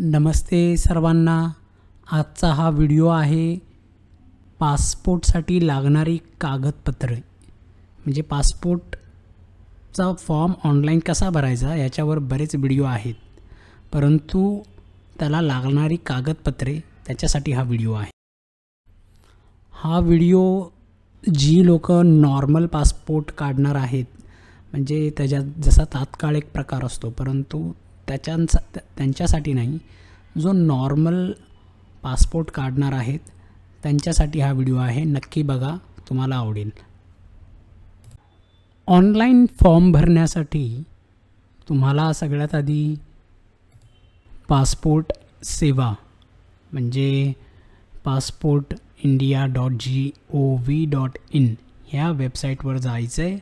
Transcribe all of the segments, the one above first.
नमस्ते सर्वांना. आजचा हा व्हिडिओ आहे पासपोर्टसाठी लागणारी कागदपत्रे, म्हणजे पासपोर्टचा फॉर्म ऑनलाईन कसा भरायचा याच्यावर बरेच व्हिडिओ आहेत, परंतु त्याला लागणारी कागदपत्रे त्याच्यासाठी हा व्हिडिओ आहे. हा व्हिडिओ जी लोक नॉर्मल पासपोर्ट काढणार आहेत, म्हणजे त्याच्यात जसा तात्काळ एक प्रकार असतो, परंतु त्यांच्यासाठी नाही, जो नॉर्मल पासपोर्ट काढणार आहेत त्यांच्यासाठी हा व्हिडिओ आहे. नक्की बघा, तुम्हाला आवडेल. ऑनलाईन फॉर्म भरण्यासाठी तुम्हाला सगळ्यात आधी पासपोर्ट सेवा म्हणजे passportindia.gov.in ह्या वेबसाईटवर जायचं आहे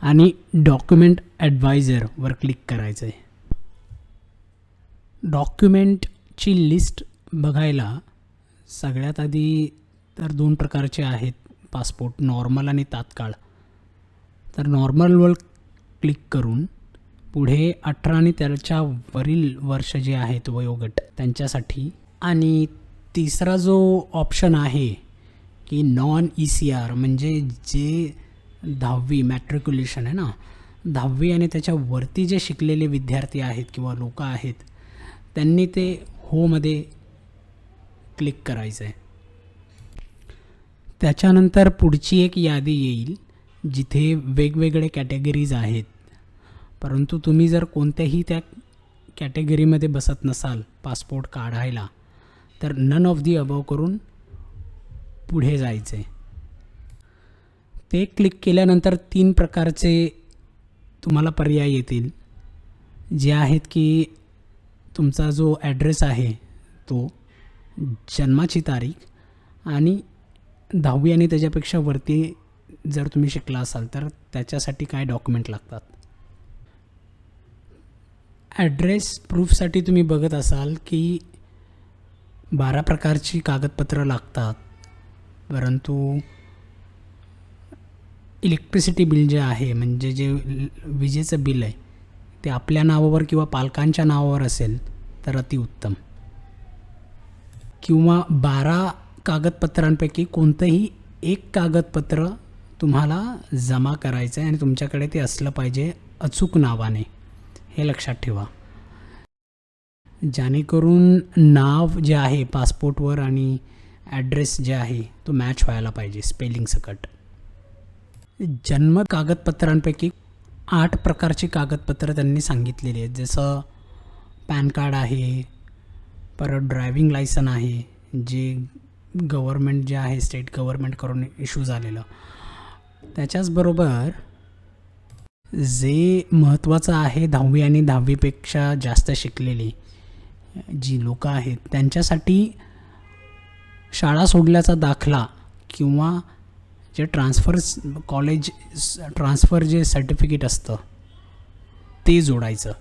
आणि डॉक्युमेंट ॲडवायझरवर क्लिक करायचं आहे. डॉक्युमेंटची लिस्ट बघायला सगळ्यात आधी तर 2 प्रकारचे आहेत पासपोर्ट, नॉर्मल आणि तात्काळ. तर नॉर्मलवर क्लिक करून पुढे 18 आणि त्याच्या वरील वर्ष जे आहेत वयोगट त्यांच्यासाठी, आणि तिसरा जो ऑप्शन आहे की नॉन ECR म्हणजे जे 10वी मॅट्रिक्युलेशन आहे ना, 10वी आणि त्याच्यावरती जे शिकलेले विद्यार्थी आहेत किंवा लोक आहेत त्यांनी ते होमध्ये क्लिक करायचं आहे. त्याच्यानंतर पुढची एक यादी येईल जिथे वेगवेगळे कॅटेगरीज आहेत, परंतु तुम्ही जर कोणत्याही त्या कॅटेगरीमध्ये बसत नसाल पासपोर्ट काढायला, तर नन ऑफ दी अबव करून पुढे जायचं आहे. ते क्लिक केल्यानंतर 3 प्रकारचे तुम्हाला पर्याय येतील, जे आहेत की तुमचा जो ॲड्रेस आहे तो, जन्माची तारीख आणि 10वी आणि त्याच्यापेक्षा वरती जर तुम्ही शिकला असाल तर त्याच्यासाठी काय डॉक्युमेंट लागतात. ॲड्रेस प्रूफसाठी तुम्ही बघत असाल की 12 प्रकारची कागदपत्रं लागतात, परंतु इलेक्ट्रिसिटी बिल जे आहे म्हणजे जे विजेचं बिल आहे ते आपल्या नावावर किंवा पालकांच्या नावावर असेल तर अतिउत्तम, किंवा 12 कागदपत्रांपैकी कोणतंही एक कागदपत्र तुम्हाला जमा करायचं आहे आणि तुमच्याकडे ते असलं पाहिजे अचूक नावाने, हे लक्षात ठेवा. जेणेकरून नाव जे आहे पासपोर्टवर आणि ॲड्रेस जे आहे तो मॅच व्हायला पाहिजे स्पेलिंग सकट. जन्म कागदपत्रांपैकी 8 प्रकारची कागदपत्रं त्यांनी सांगितलेली आहेत, जसं पॅन कार्ड आहे, परत ड्रायविंग लायसन आहे जे गव्हर्मेंट जे आहे स्टेट गव्हर्मेंट करून इश्यू झालेलं. त्याच्याचबरोबर जे महत्त्वाचं आहे 10वी आणि 10वीपेक्षा जास्त शिकलेली जी लोकं आहेत त्यांच्यासाठी शाळा सोडल्याचा दाखला किंवा जे कॉलेज ट्रान्सफर जे सर्टिफिकेट असतं ते जोडायचं.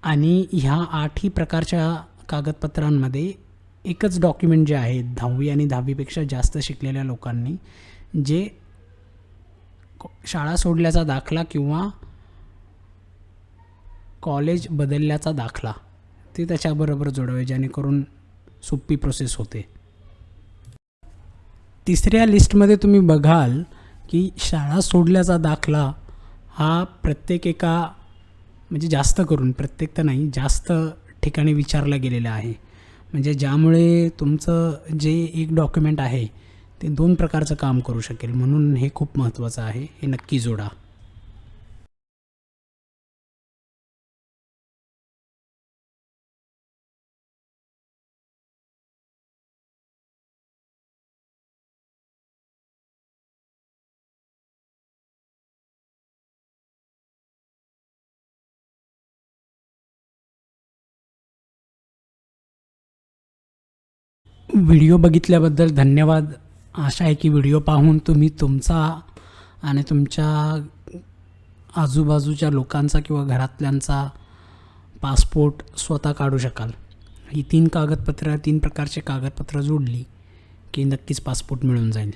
आणि ह्या 8ही प्रकारच्या कागदपत्रांमध्ये एकच डॉक्युमेंट जे आहे 10वी आणि 10वीपेक्षा जास्त शिकलेल्या लोकांनी जे शाळा सोडल्याचा दाखला किंवा कॉलेज बदलल्याचा दाखला ते त्याच्याबरोबर जोडावे, जेणेकरून सोपी प्रोसेस होते. तिसऱ्या लिस्टमध्ये तुम्ही बघाल की शाळा सोडल्याचा दाखला हा म्हणजे जास्त करून प्रत्येक तर नाही, जास्त ठिकाणी विचारला गेलेला आहे, म्हणजे ज्यामुळे तुमचं जे एक डॉक्युमेंट आहे ते 2 प्रकारचं काम करू शकेल, म्हणून हे खूप महत्त्वाचं आहे, हे नक्की जोडा. व्हिडिओ बघितल्याबद्दल धन्यवाद. आशा आहे की व्हिडिओ पाहून तुम्ही तुमचा आणि तुमच्या आजूबाजूच्या लोकांचा किंवा घरातल्यांचा पासपोर्ट स्वतः काढू शकाल. ही 3 प्रकारचे कागदपत्र जोडली की नक्कीच पासपोर्ट मिळून जाईल.